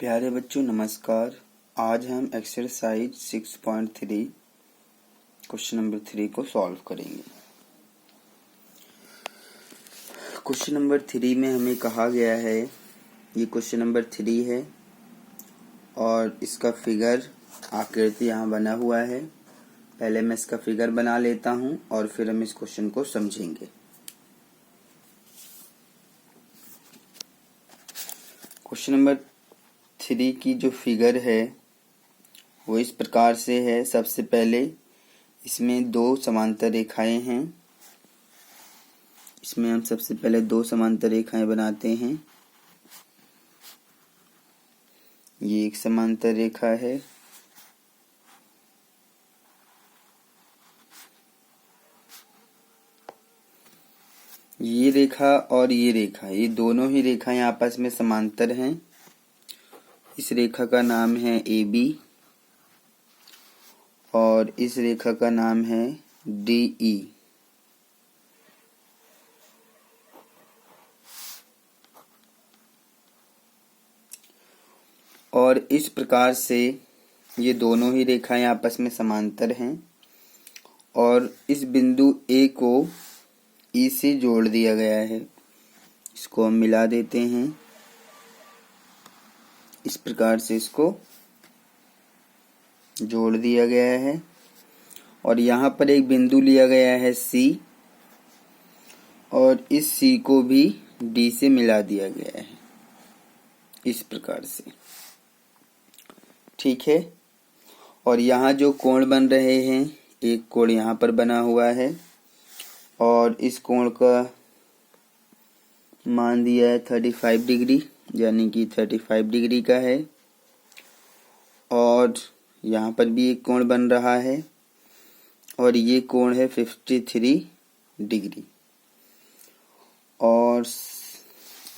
प्यारे बच्चों नमस्कार। आज हम एक्सरसाइज 6.3 क्वेश्चन नंबर 3 को सॉल्व करेंगे। क्वेश्चन नंबर 3 में हमें कहा गया है, ये क्वेश्चन नंबर 3 है और इसका फिगर आकृति यहाँ बना हुआ है। पहले मैं इसका फिगर बना लेता हूँ और फिर हम इस क्वेश्चन को समझेंगे। क्वेश्चन नंबर 3 की जो फिगर है वो इस प्रकार से है। सबसे पहले इसमें दो समांतर रेखाएं हैं। इसमें हम सबसे पहले दो समांतर रेखाएं बनाते हैं। ये एक समांतर रेखा है ये रेखा और ये रेखा, ये दोनों ही रेखाएं आपस में समांतर हैं। इस रेखा का नाम है AB और इस रेखा का नाम है DE। और इस प्रकार से ये दोनों ही रेखाएं आपस में समांतर हैं और इस बिंदु A को E से जोड़ दिया गया है। इसको हम मिला देते हैं। इस प्रकार से इसको जोड़ दिया गया है और यहाँ पर एक बिंदु लिया गया है C और इस C को भी D से मिला दिया गया है इस प्रकार से, ठीक है। और यहाँ जो कोण बन रहे हैं, एक कोण यहाँ पर बना हुआ है और इस कोण का मान दिया है 35 डिग्री, यानी कि 35 डिग्री का है। और यहाँ पर भी एक कोण बन रहा है और ये कोण है 53 डिग्री। और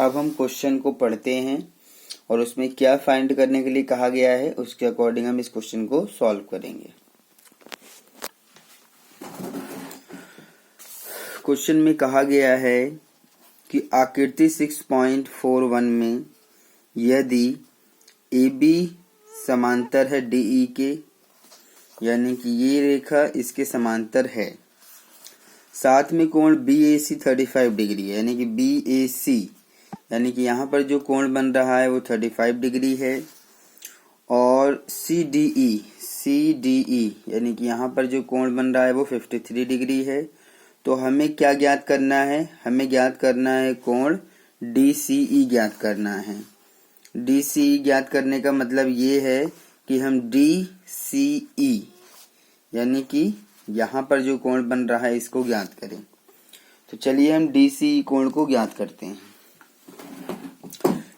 अब हम क्वेश्चन को पढ़ते हैं और उसमें क्या फाइंड करने के लिए कहा गया है उसके अकॉर्डिंग हम इस क्वेश्चन को सॉल्व करेंगे। क्वेश्चन में कहा गया है कि आकृति 6.41 में यदि AB समांतर है DE के, यानी कि ये रेखा इसके समांतर है, साथ में कोण BAC 35 डिग्री है, यानी कि BAC यानी कि यहाँ पर जो कोण बन रहा है वो 35 डिग्री है। और CDE यानी कि यहाँ पर जो कोण बन रहा है वो 53 डिग्री है। तो हमें क्या ज्ञात करना है? हमें ज्ञात करना है कोण DCE ज्ञात करना है। DCE ज्ञात करने का मतलब ये है कि हम DCE यानी कि यहाँ पर जो कोण बन रहा है इसको ज्ञात करें। तो चलिए हम DCE कोण को ज्ञात करते हैं।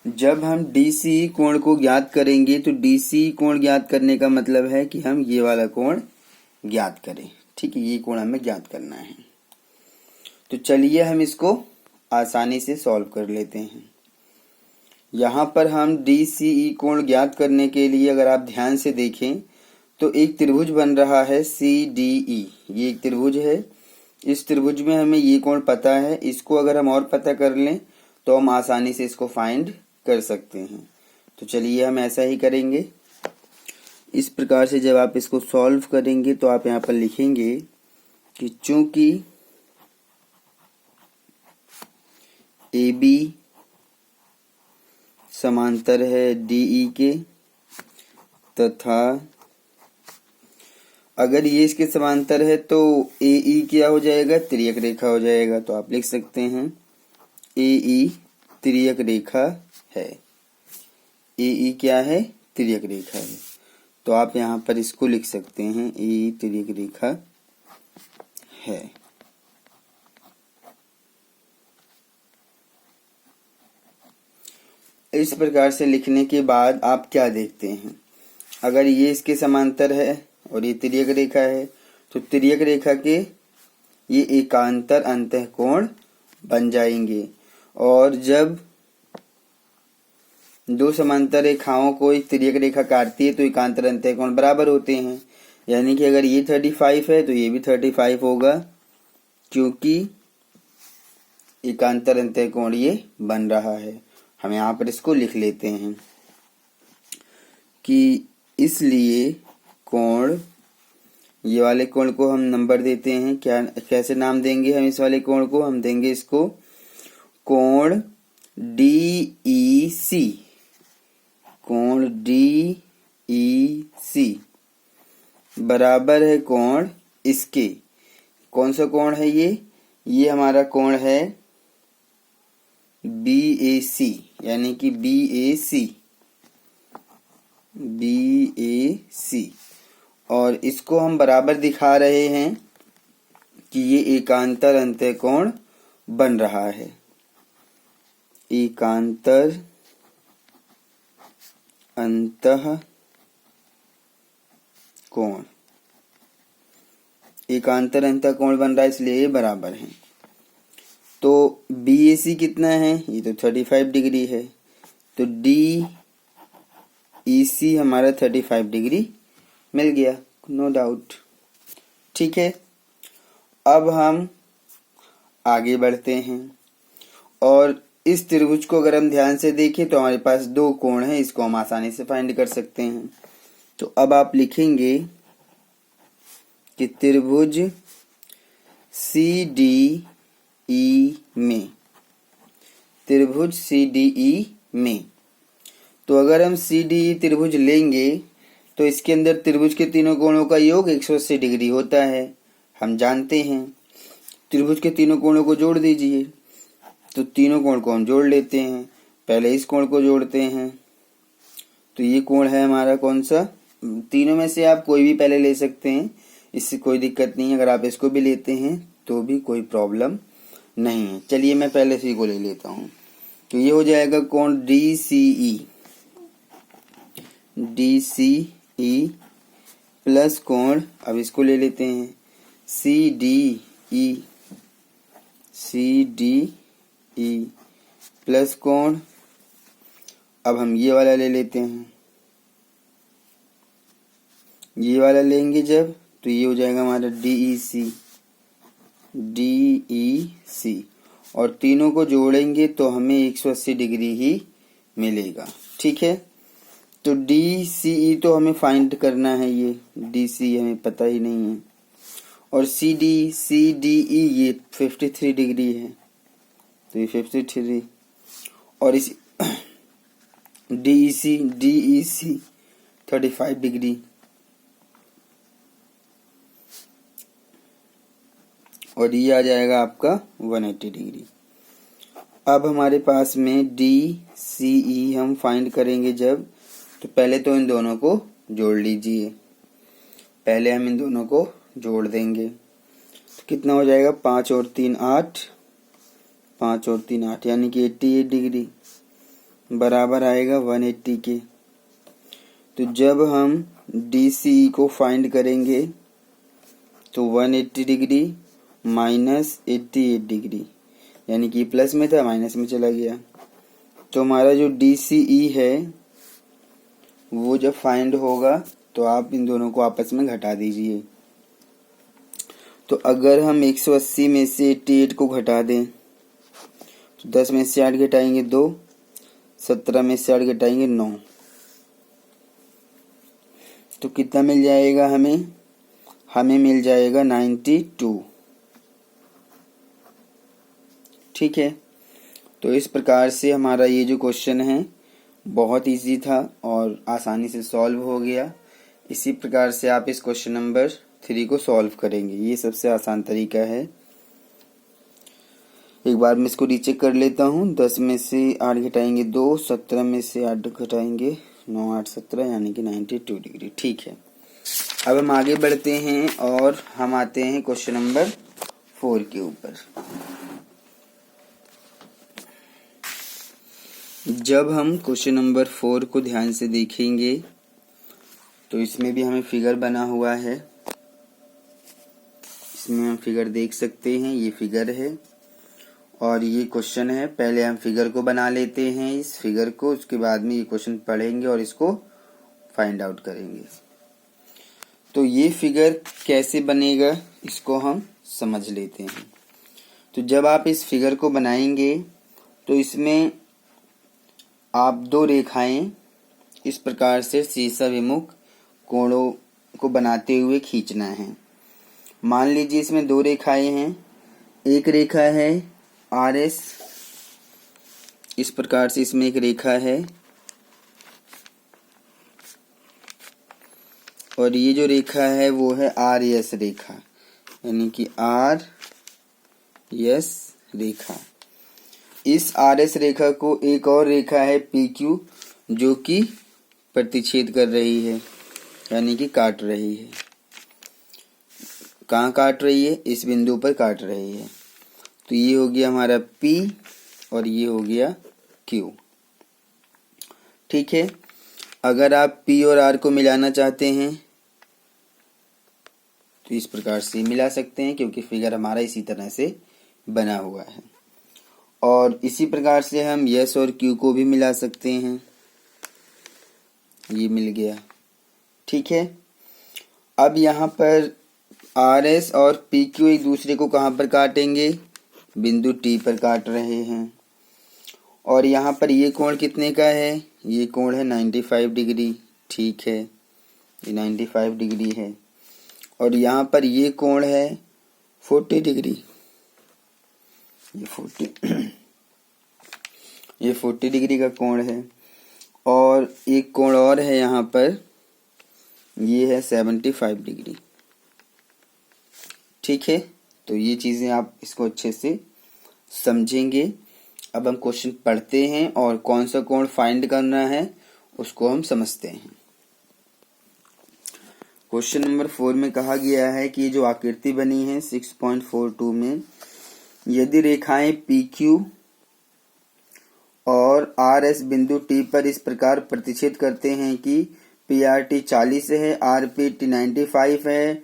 जब हम DCE कोण को ज्ञात करेंगे तो DCE कोण ज्ञात करने का मतलब है कि हम ये वाला कोण ज्ञात करें, ठीक है। ये कोण हमें ज्ञात करना है। तो चलिए हम इसको आसानी से सॉल्व कर लेते हैं। यहाँ पर हम DCE कोण ज्ञात करने के लिए अगर आप ध्यान से देखें तो एक त्रिभुज बन रहा है CDE। ये एक त्रिभुज है। इस त्रिभुज में हमें ये कोण पता है। इसको अगर हम और पता कर लें तो हम आसानी से इसको फाइंड कर सकते हैं। तो चलिए हम ऐसा ही करेंगे। इस प्रकार से जब आप इसको सॉल्व करेंगे तो आप यहाँ पर लिखेंगे कि चूंकि AB समांतर है DE के तथा अगर ये इसके समांतर है तो AE क्या हो जाएगा? तिर्यक रेखा हो जाएगा। तो आप लिख सकते हैं AE तिर्यक रेखा है। AE क्या है? तिर्यक रेखा है। तो आप यहाँ पर इसको लिख सकते हैं AE तिर्यक रेखा है। इस प्रकार से लिखने के बाद आप क्या देखते हैं? अगर ये इसके समांतर है और ये तिर्यक रेखा है तो तिर्यक रेखा के ये एकांतर अंतःकोण बन जाएंगे। और जब दो समांतर रेखाओं को एक तिर्यक रेखा काटती है तो एकांतर अंतःकोण बराबर होते हैं। यानी कि अगर ये 35 है तो ये भी 35 होगा, क्योंकि एकांतर अंतःकोण ये बन रहा है। हम यहाँ पर इसको लिख लेते हैं। कि इसलिए कोण, ये वाले कोण को हम नंबर देते हैं, क्या कैसे नाम देंगे हम इस वाले कोण को? हम देंगे इसको कोण DEC। कोण DEC बराबर है कोण इसके। कौन सा कोण है ये हमारा कोण है BAC, यानी कि BAC। और इसको हम बराबर दिखा रहे हैं कि ये एकांतर अंतःकोण बन रहा है। एकांतर अंतःकोण, एकांतर अंतःकोण बन रहा है, इसलिए ये बराबर है। तो BAC कितना है? ये तो 35 डिग्री है, तो DEC हमारा 35 डिग्री मिल गया, नो डाउट। ठीक है, अब हम आगे बढ़ते हैं और इस त्रिभुज को अगर हम ध्यान से देखें तो हमारे पास दो कोण हैं, इसको हम आसानी से फाइंड कर सकते हैं। तो अब आप लिखेंगे कि त्रिभुज CDE में, त्रिभुज CDE में, तो अगर हम CDE त्रिभुज लेंगे तो इसके अंदर त्रिभुज के तीनों कोणों का योग 180 डिग्री होता है, हम जानते हैं। त्रिभुज के तीनों कोणों को जोड़ दीजिए, तो तीनों कोण को हम जोड़ लेते हैं। पहले इस कोण को जोड़ते हैं, तो ये कोण है हमारा कौन सा? तीनों में से आप कोई भी पहले ले सकते हैं, इससे कोई दिक्कत नहीं है। अगर आप इसको भी लेते हैं तो भी कोई प्रॉब्लम नहीं है। चलिए मैं पहले इसी को ले लेता हूँ, तो ये हो जाएगा कोण DCE प्लस कोण, अब इसको ले लेते हैं CDE प्लस कोण, अब हम ये वाला ले लेते हैं। ये वाला लेंगे जब, तो ये हो जाएगा हमारा DEC, और तीनों को जोड़ेंगे तो हमें 180 डिग्री ही मिलेगा। ठीक है, तो DCE तो हमें फाइंड करना है, ये DC हमें पता ही नहीं है, और CDE ये 53 डिग्री है, तो ये 53, और इस DEC 35 डिग्री, और ये आ जाएगा आपका 180 डिग्री। अब हमारे पास में DCE हम फाइंड करेंगे जब, तो पहले तो इन दोनों को जोड़ लीजिए। पहले हम इन दोनों को जोड़ देंगे, तो कितना हो जाएगा? 5 और 3 8, 5 और 3 8, यानी कि 88 डिग्री बराबर आएगा 180 के। तो जब हम DCE को फाइंड करेंगे तो 180 डिग्री माइनस 88 डिग्री, यानी कि प्लस में था माइनस में चला गया, तो हमारा जो DCE है वो जब फाइंड होगा तो आप इन दोनों को आपस में घटा दीजिए। तो अगर हम 180 में से 88 को घटा दें तो 10 में से 8 घटाएंगे 2, 17 में से 8 घटाएंगे 9, तो कितना मिल जाएगा हमें? हमें मिल जाएगा 92। ठीक है, तो इस प्रकार से हमारा ये जो क्वेश्चन है बहुत इजी था और आसानी से सॉल्व हो गया। इसी प्रकार से आप इस क्वेश्चन नंबर 3 को सॉल्व करेंगे, ये सबसे आसान तरीका है। एक बार मैं इसको रीचेक कर लेता हूँ। 10 में से 8 घटाएंगे 2, 17 में से 8 घटाएंगे 9 8 17, यानी कि 92 डिग्री। ठीक है, अब हम आगे बढ़ते हैं और हम आते हैं क्वेश्चन नंबर 4 के ऊपर। जब हम क्वेश्चन नंबर 4 को ध्यान से देखेंगे तो इसमें भी हमें फिगर बना हुआ है, इसमें हम फिगर देख सकते हैं, ये फिगर है और ये क्वेश्चन है। पहले हम फिगर को बना लेते हैं, इस फिगर को, उसके बाद में ये क्वेश्चन पढ़ेंगे और इसको फाइंड आउट करेंगे। तो ये फिगर कैसे बनेगा इसको हम समझ लेते हैं। तो जब आप इस फिगर को बनाएंगे तो इसमें आप दो रेखाएं इस प्रकार से शीर्षाभिमुख कोणों को बनाते हुए खींचना है। मान लीजिए इसमें दो रेखाएं हैं। एक रेखा है RS, इस प्रकार से इसमें एक रेखा है, और ये जो रेखा है वो है RS रेखा, यानी कि RS रेखा। इस RS रेखा को एक और रेखा है PQ जो कि प्रतिच्छेद कर रही है, यानी कि काट रही है। कहाँ काट रही है? इस बिंदु पर काट रही है। तो ये हो गया हमारा P और ये हो गया Q। ठीक है। अगर आप P और R को मिलाना चाहते हैं तो इस प्रकार से मिला सकते हैं, क्योंकि फिगर हमारा इसी तरह से बना हुआ है। और इसी प्रकार से हम S और Q को भी मिला सकते हैं। ये मिल गया। ठीक है। अब यहाँ पर RS और PQ एक दूसरे को कहाँ पर काटेंगे? बिंदु T पर काट रहे हैं। और यहाँ पर ये कोण कितने का है? ये कोण है 95 डिग्री। ठीक है, ये 95 डिग्री है। और यहाँ पर ये कोण है 40 डिग्री। ये 40 डिग्री का कोण है। और एक कोण और है यहाँ पर, ये है 75 डिग्री। ठीक है। तो ये चीजें आप इसको अच्छे से समझेंगे। अब हम क्वेश्चन पढ़ते हैं और कौन सा कोण फाइंड करना है उसको हम समझते हैं। क्वेश्चन नंबर 4 में कहा गया है कि जो आकृति बनी है 6.42 में, यदि रेखाएं PQ और RS बिंदु T पर इस प्रकार प्रतिच्छेद करते हैं कि PRT 40 है, RPT 95 है,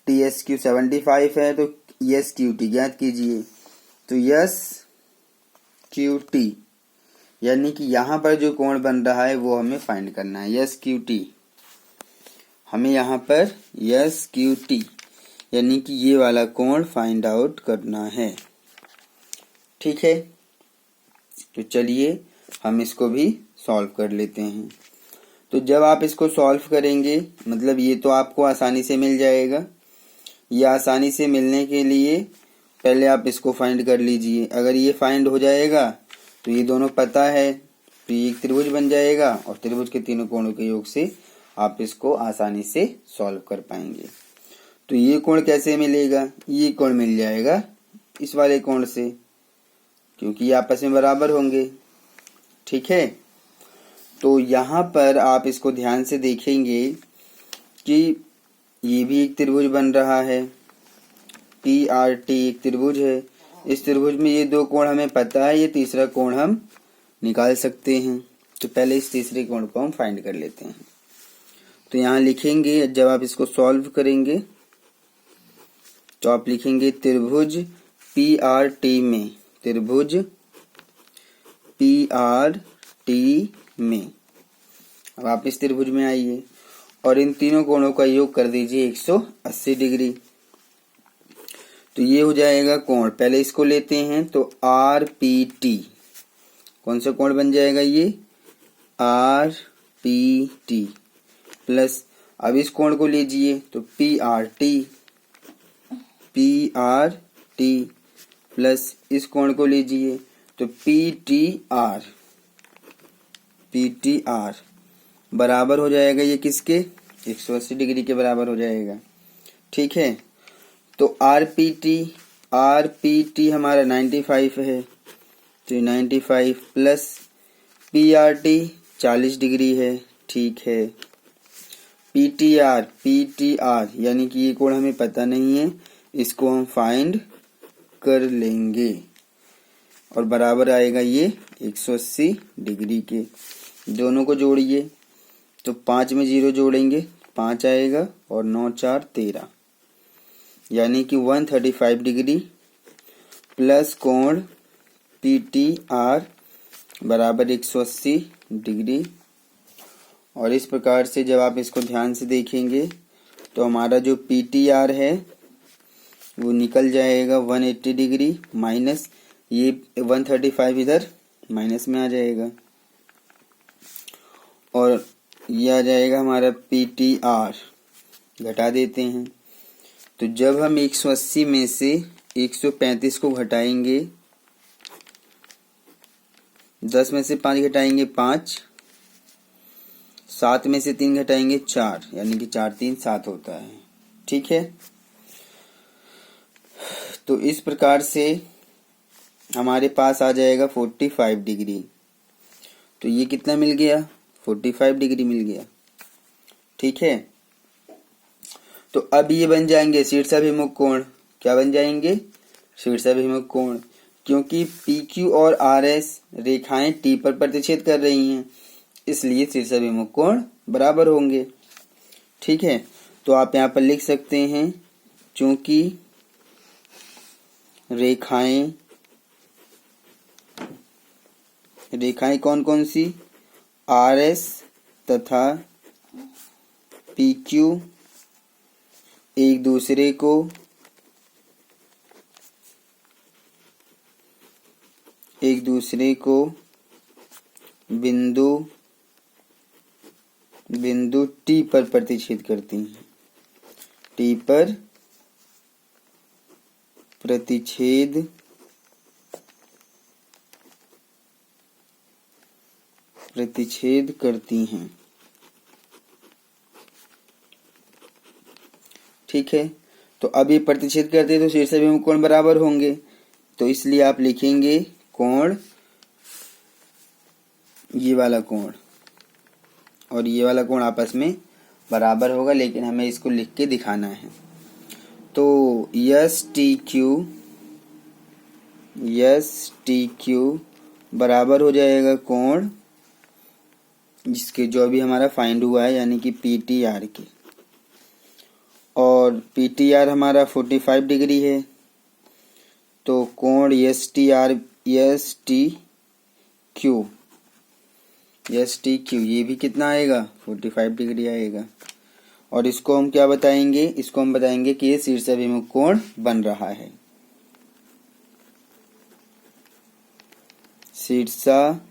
TSQ 75 है, तो SQT ज्ञात कीजिए। तो SQT यानी कि यहाँ पर जो कोण बन रहा है वो हमें फाइंड करना है। SQT हमें यहाँ पर SQT यानी कि ये वाला कोण फाइंड आउट करना है। ठीक है। तो चलिए हम इसको भी सॉल्व कर लेते हैं। तो जब आप इसको सॉल्व करेंगे, मतलब ये तो आपको आसानी से मिल जाएगा। ये आसानी से मिलने के लिए पहले आप इसको फाइंड कर लीजिए। अगर ये फाइंड हो जाएगा तो ये दोनों पता है, तो ये एक त्रिभुज बन जाएगा और त्रिभुज के तीनों कोणों के योग से आप इसको आसानी से सॉल्व कर पाएंगे। तो ये कोण कैसे मिलेगा? ये कोण मिल जाएगा इस वाले कोण से, क्योंकि ये आपस में बराबर होंगे। ठीक है। तो यहाँ पर आप इसको ध्यान से देखेंगे कि ये भी एक त्रिभुज बन रहा है। PRT एक त्रिभुज है। इस त्रिभुज में ये दो कोण हमें पता है, ये तीसरा कोण हम निकाल सकते हैं। तो पहले इस तीसरे कोण को हम फाइंड कर लेते हैं। तो यहाँ लिखेंगे, जब आप इसको सॉल्व करेंगे तो आप लिखेंगे त्रिभुज PRT में, त्रिभुज PRT में। अब आप इस त्रिभुज में आइए और इन तीनों कोणों का योग कर दीजिए 180 डिग्री। तो ये हो जाएगा कोण। पहले इसको लेते हैं तो RPT, कौन सा कोण बन जाएगा? ये RPT प्लस, अब इस कोण को लीजिए तो PRT प्लस इस कोण को लीजिए तो PTR बराबर हो जाएगा ये किसके? 180 डिग्री के बराबर हो जाएगा। ठीक है। तो RPT हमारा 95 है, तो 95 प्लस PRT 40 डिग्री है। ठीक है। PTR यानी कि ये कोण हमें पता नहीं है, इसको हम फाइंड कर लेंगे और बराबर आएगा ये 180 डिग्री के। दोनों को जोड़िए तो 5 में 0 जोड़ेंगे 5 आएगा और 9 4 13, यानी कि 135 डिग्री प्लस कोण PTR बराबर 180 डिग्री। और इस प्रकार से जब आप इसको ध्यान से देखेंगे तो हमारा जो PTR है वो निकल जाएगा 180 डिग्री माइनस ये 135 इधर माइनस में आ जाएगा। और ये आ जाएगा हमारा PTR, घटा देते हैं। तो जब हम 180 में से 135 को घटाएंगे, 10 में से 5 घटाएंगे 5, 7 में से 3 घटाएंगे 4, यानी कि 4 3 7 होता है। ठीक है, तो इस प्रकार से हमारे पास आ जाएगा 45 डिग्री। तो ये कितना मिल गया, 45 डिग्री मिल गया। ठीक है, तो अब ये बन जाएंगे शीर्षाभिमुख कोण। क्या बन जाएंगे, शीर्षाभिमुख कोण, क्योंकि PQ और RS रेखाएं T पर प्रतिच्छेद कर रही हैं, इसलिए शीर्षाभिमुख कोण बराबर होंगे। ठीक है, तो आप यहाँ पर लिख सकते हैं, चूंकि रेखाएं कौन कौन सी, RS तथा PQ एक दूसरे को बिंदु T पर प्रतिच्छेद करती हैं। T पर प्रतिच्छेद करती हैं। ठीक है, तो अब ये प्रतिच्छेद करते हैं तो शीर्षाभिमुख कोण बराबर होंगे, तो इसलिए आप लिखेंगे कोण, ये वाला कोण और ये वाला कोण आपस में बराबर होगा, लेकिन हमें इसको लिख के दिखाना है। तो STQ बराबर हो जाएगा कोण जिसके जो भी हमारा फाइंड हुआ है, यानी कि PTR के, और PTR हमारा 45 डिग्री है। तो कोण STQ ये भी कितना आएगा, 45 डिग्री आएगा। और इसको हम क्या बताएंगे, इसको हम बताएंगे कि ये शीर्षाभिमुख कोण बन रहा है। शीर्षाभिमुख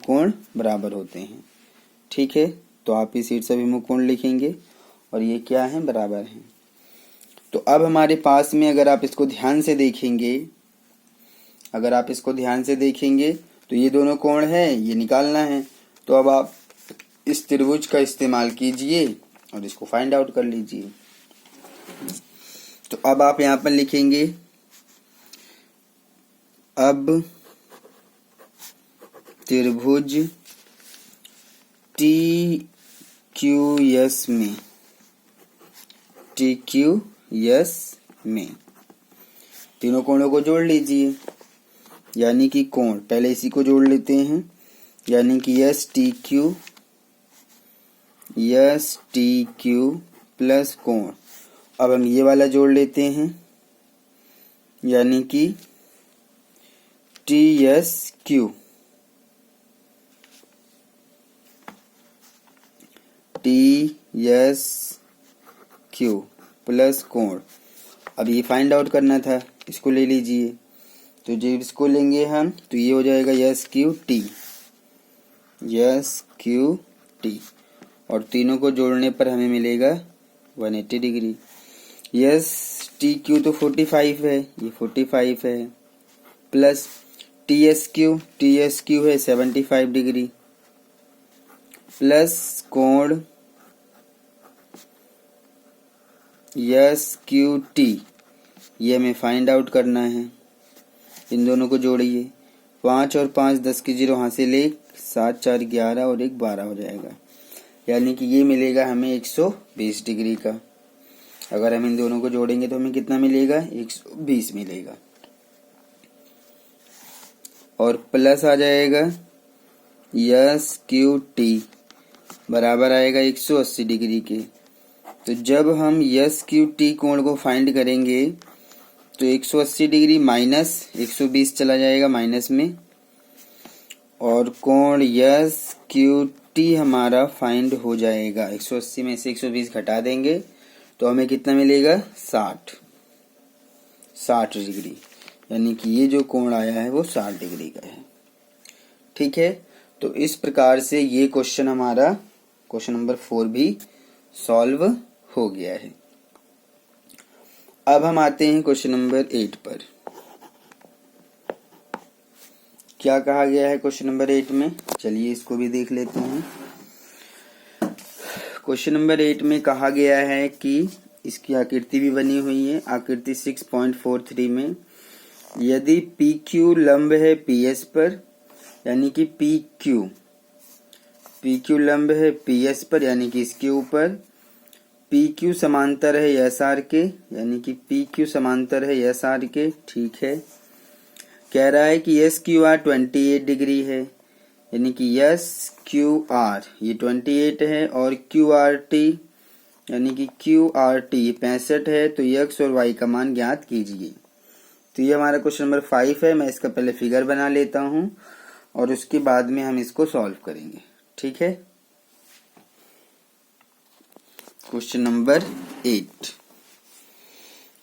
कोण बराबर होते हैं। ठीक है, तो आप इस शीर्षाभिमुख कोण लिखेंगे और ये क्या है, बराबर है। तो अब हमारे पास में अगर आप इसको ध्यान से देखेंगे तो ये दोनों कोण है, ये निकालना है। तो अब आप इस त्रिभुज का इस्तेमाल कीजिए और इसको फाइंड आउट कर लीजिए। तो अब आप यहाँ पर लिखेंगे, अब त्रिभुज TQS में तीनों कोणों को जोड़ लीजिए, यानी कि कोण, पहले इसी को जोड़ लेते हैं, यानी कि STQ प्लस कोण। अब हम ये वाला जोड़ लेते हैं, यानी कि TSQ प्लस कोण। अब ये फाइंड आउट करना था, इसको ले लीजिए। तो जब इसको लेंगे हम तो ये हो जाएगा SQT, और तीनों को जोड़ने पर हमें मिलेगा 180 डिग्री। STQ तो 45 है, ये 45 है, प्लस TSQ है 75 डिग्री, प्लस कोण SQT, ये हमें फाइंड आउट करना है। इन दोनों को जोड़िए, 5 और 5 10 के 0 हासिल 1, 7 4 11 और 1 12 हो जाएगा, यानी कि ये मिलेगा हमें 120 डिग्री का। अगर हम इन दोनों को जोड़ेंगे तो हमें कितना मिलेगा, 120 मिलेगा, और प्लस आ जाएगा SQT बराबर आएगा 180 डिग्री के। तो जब हम SQT कोण को फाइंड करेंगे तो 180 डिग्री माइनस 120 चला जाएगा माइनस में, और कोण SQT हमारा फाइंड हो जाएगा। 180 में से 120 घटा देंगे तो हमें कितना मिलेगा, 60। 60 डिग्री, यानी कि ये जो कोण आया है वो 60 डिग्री का है। ठीक है, तो इस प्रकार से ये क्वेश्चन हमारा क्वेश्चन नंबर 4 भी सॉल्व हो गया है। अब हम आते हैं क्वेश्चन नंबर 8 पर। क्या कहा गया है क्वेश्चन नंबर 8 में, चलिए इसको भी देख लेते हैं। क्वेश्चन नंबर 8 में कहा गया है कि इसकी आकृति भी बनी हुई है। आकृति 6.43 में यदि पी क्यू लंब है पी एस पर, यानी कि पी क्यू लंब है पी एस पर, यानी कि इसके ऊपर, पी क्यू समांतर है एस आर के, यानी कि पी क्यू समांतर है एस आर के। ठीक है, कह रहा है कि एस क्यू आर 28 डिग्री है, यानी कि एस क्यू आर ये 28 है, और क्यू आर टी यानी कि क्यू आर टी 65 है। तो एक्स और वाई का मान ज्ञात कीजिए। तो ये हमारा क्वेश्चन नंबर 5 है। मैं इसका पहले फिगर बना लेता हूं और उसके बाद में हम इसको सॉल्व करेंगे। ठीक है, क्वेश्चन नंबर 8,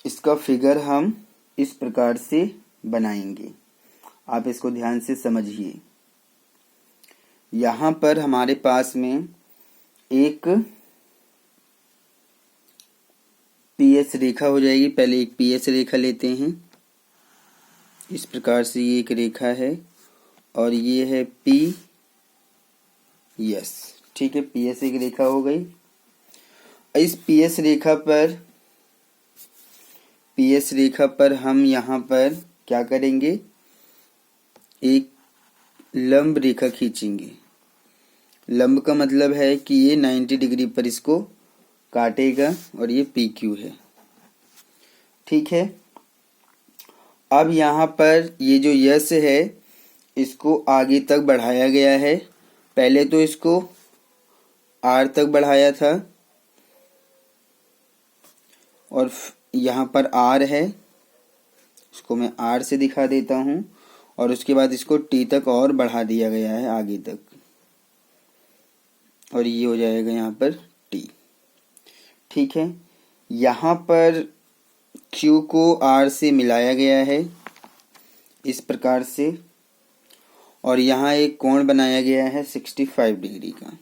इसका फिगर हम इस प्रकार से बनाएंगे, आप इसको ध्यान से समझिए। यहां पर हमारे पास में एक पीएस रेखा हो जाएगी। पहले एक पीएस रेखा लेते हैं। इस प्रकार से ये एक रेखा है और ये है पी एस। ठीक है, पीएस एक रेखा हो गई। इस पीएस रेखा पर हम यहाँ पर क्या करेंगे, एक लंब रेखा खींचेंगे। लंब का मतलब है कि ये 90 डिग्री पर इसको काटेगा और ये पी क्यू है। ठीक है, अब यहाँ पर ये जो यस है इसको आगे तक बढ़ाया गया है। पहले तो इसको आर तक बढ़ाया था और यहाँ पर आर है, इसको मैं आर से दिखा देता हूँ, और उसके बाद इसको टी तक और बढ़ा दिया गया है आगे तक, और ये हो जाएगा यहाँ पर टी। ठीक है, यहाँ पर Q को R से मिलाया गया है इस प्रकार से, और यहाँ एक कोण बनाया गया है 65 डिग्री का।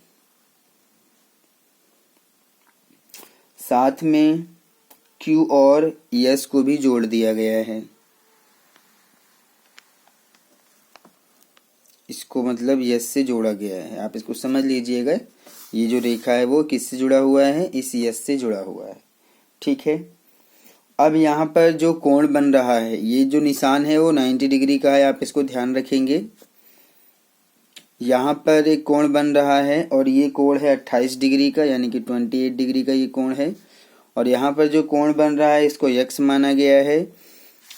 साथ में Q और S को भी जोड़ दिया गया है। इसको मतलब S से जोड़ा गया है, आप इसको समझ लीजिएगा। ये जो रेखा है वो किससे जुड़ा हुआ है, इस S से जुड़ा हुआ है। ठीक है, अब यहाँ पर जो कोण बन रहा है, ये जो निशान है वो 90 डिग्री का है, आप इसको ध्यान रखेंगे। यहाँ पर एक कोण बन रहा है और ये कोण है 28 डिग्री का, यानी कि 28 डिग्री का ये कोण है। और यहाँ पर जो कोण बन रहा है इसको x माना गया है,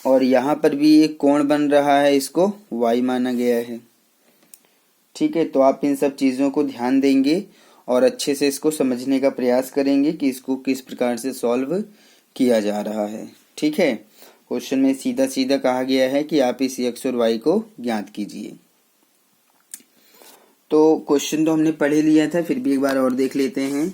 और यहाँ पर भी एक कोण बन रहा है, इसको y माना गया है। ठीक है, तो आप इन सब चीज़ों को ध्यान देंगे और अच्छे से इसको समझने का प्रयास करेंगे कि इसको किस प्रकार से सॉल्व किया जा रहा है। ठीक है, क्वेश्चन में सीधा सीधा कहा गया है कि आप इस x और y को ज्ञात कीजिए। तो क्वेश्चन तो हमने पढ़ ही लिया था, फिर भी एक बार और देख लेते हैं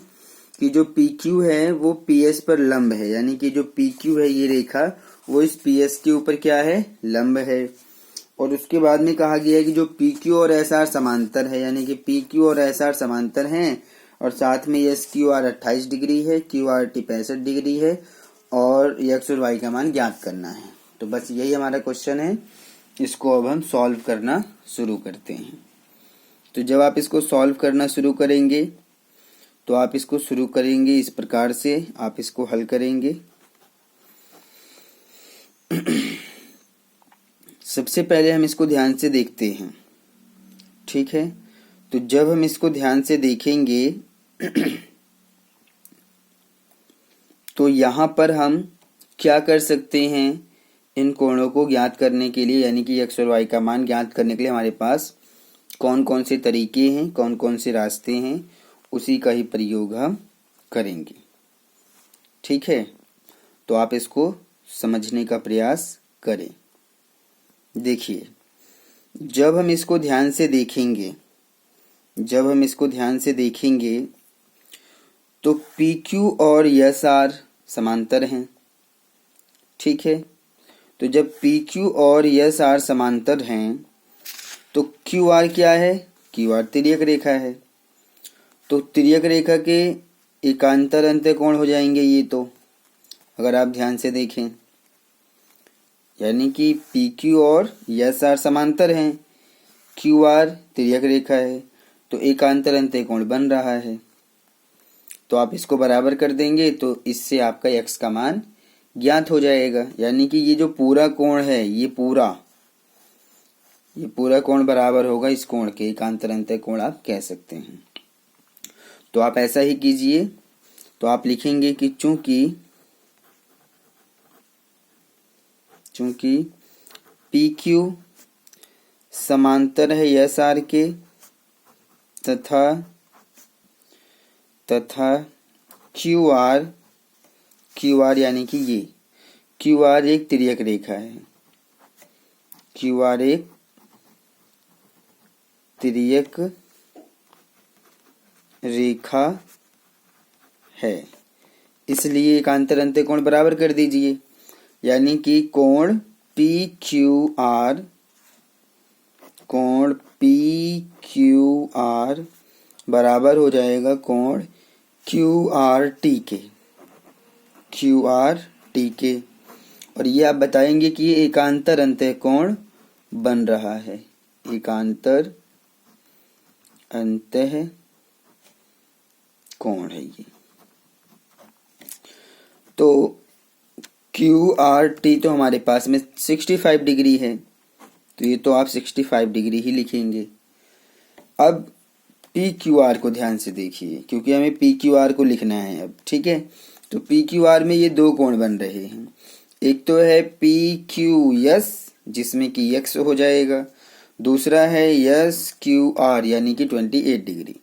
कि जो PQ है वो PS पर लंब है, यानी कि जो PQ है ये रेखा वो इस PS के ऊपर क्या है, लंब है। और उसके बाद में कहा गया है कि जो PQ और SR समांतर है, यानी कि PQ और SR समांतर हैं, और साथ में SQR 28 डिग्री है, QRT 65 डिग्री है, और x और y का मान ज्ञात करना है। तो बस यही हमारा क्वेश्चन है, इसको अब हम सॉल्व करना शुरू करते हैं। तो जब आप इसको सॉल्व करना शुरू करेंगे तो आप इसको शुरू करेंगे इस प्रकार से, आप इसको हल करेंगे। सबसे पहले हम इसको ध्यान से देखते हैं। ठीक है, तो जब हम इसको ध्यान से देखेंगे तो यहाँ पर हम क्या कर सकते हैं, इन कोणों को ज्ञात करने के लिए, यानी कि x और y का मान ज्ञात करने के लिए हमारे पास कौन कौन से तरीके हैं, कौन कौन से रास्ते हैं, उसी का ही प्रयोग हम करेंगे। ठीक है, तो आप इसको समझने का प्रयास करें। देखिए, जब हम इसको ध्यान से देखेंगे तो PQ और SR समांतर हैं। ठीक है, तो जब पी क्यू और एस आर समांतर हैं तो क्यू आर क्या है? क्यू आर तिर्यक रेखा है। तो तिर्यक रेखा के एकांतर अंत्यकोण हो जाएंगे ये, तो अगर आप ध्यान से देखें, यानी कि पी क्यू और एस आर समांतर हैं, क्यू आर तिर्यक रेखा है, तो एकांतर अंत्यकोण बन रहा है। तो आप इसको बराबर कर देंगे तो इससे आपका x का मान ज्ञात हो जाएगा। यानी कि ये जो पूरा कोण है, ये पूरा कोण बराबर होगा इस कोण के, एकांतर अंत्यकोण आप कह सकते हैं। तो आप ऐसा ही कीजिए। तो आप लिखेंगे कि चूंकि पी क्यू समांतर है एस आर के तथा क्यू आर यानी कि ये क्यू आर एक तिर्यक रेखा है, क्यू आर एक तिर्यक रेखा है, इसलिए एकांतर अंत्यकोण बराबर कर दीजिए। यानी कि कोण पी क्यू आर बराबर हो जाएगा कोण क्यू आर टी के। और ये आप बताएंगे कि ये एकांतर अंत्यकोण बन रहा है, एकांतर अंत्यकोण है ये। तो क्यू आर टी तो हमारे पास में 65 डिग्री है, तो ये तो आप 65 डिग्री ही लिखेंगे। अब पी क्यू आर को ध्यान से देखिए, क्योंकि हमें पी क्यू आर को लिखना है अब, ठीक है। तो पी क्यू आर में ये दो कोण बन रहे हैं, एक तो है पी क्यू एस जिसमें कि एक्स हो जाएगा, दूसरा है एस क्यू आर यानी कि 28 डिग्री।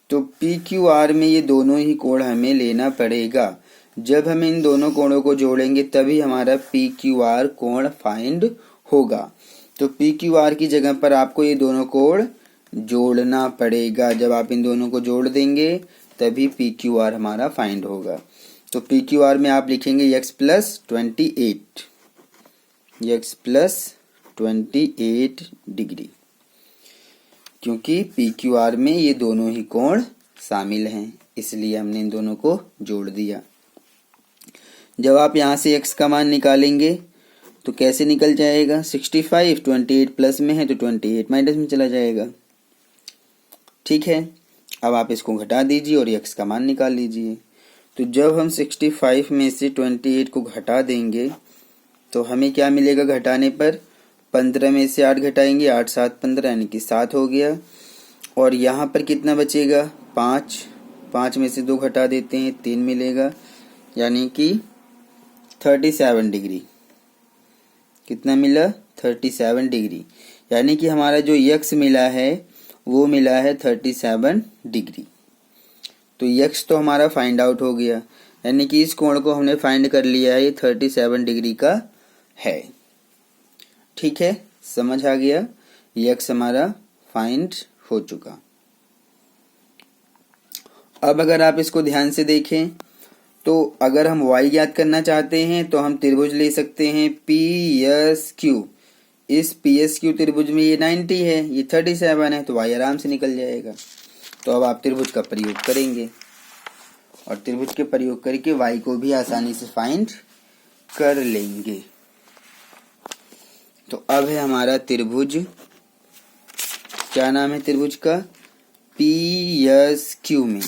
तो पी क्यू आर में ये दोनों ही कोण हमें लेना पड़ेगा। जब हम इन दोनों कोणों को जोड़ेंगे तभी हमारा पी क्यू आर कोण फाइंड होगा। तो पी क्यू आर की जगह पर आपको ये दोनों कोण जोड़ना पड़ेगा। जब आप इन दोनों को जोड़ देंगे तभी पी क्यू आर हमारा फाइंड होगा। तो पी क्यू आर में आप लिखेंगे x प्लस 28 डिग्री, क्योंकि पी क्यू आर में ये दोनों ही कोण शामिल हैं, इसलिए हमने इन दोनों को जोड़ दिया। जब आप यहाँ से x का मान निकालेंगे तो कैसे निकल जाएगा? 65 28 प्लस में है तो 28 माइनस में चला जाएगा, ठीक है। अब आप इसको घटा दीजिए और x का मान निकाल लीजिए। तो जब हम 65 में से 28 को घटा देंगे तो हमें क्या मिलेगा घटाने पर? 15 में से 8 घटाएंगे, 8 7 15 यानी कि 7 हो गया। और यहाँ पर कितना बचेगा? 5 में से 2 घटा देते हैं, 3 मिलेगा, यानी कि 37 डिग्री। कितना मिला? 37 डिग्री। यानी कि हमारा जो x मिला है वो मिला है 37 डिग्री। तो x तो हमारा फाइंड आउट हो गया, यानी कि इस कोण को हमने फाइंड कर लिया है, ये 37 डिग्री का है, ठीक है। समझ आ गया? x हमारा फाइंड हो चुका। अब अगर आप इसको ध्यान से देखें तो अगर हम y ज्ञात करना चाहते हैं तो हम त्रिभुज ले सकते हैं PSQ। इस PSQ त्रिभुज में ये 90 है, ये 37 है, तो y आराम से निकल जाएगा। तो अब आप त्रिभुज का प्रयोग करेंगे और त्रिभुज के प्रयोग करके y को भी आसानी से फाइंड कर लेंगे। तो अब है हमारा त्रिभुज, क्या नाम है त्रिभुज का? PSQ में,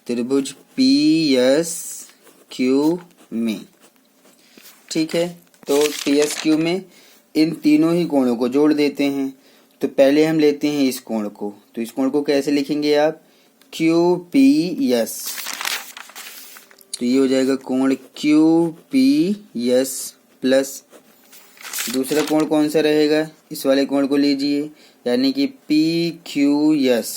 त्रिभुज PSQ में, ठीक है। तो PSQ में इन तीनों ही कोणों को जोड़ देते हैं। तो पहले हम लेते हैं इस कोण को, तो इस कोण को कैसे लिखेंगे आप? QPS। तो ये हो जाएगा कोण QPS प्लस दूसरा कोण कौन सा रहेगा? इस वाले कोण को लीजिए, यानी कि PQS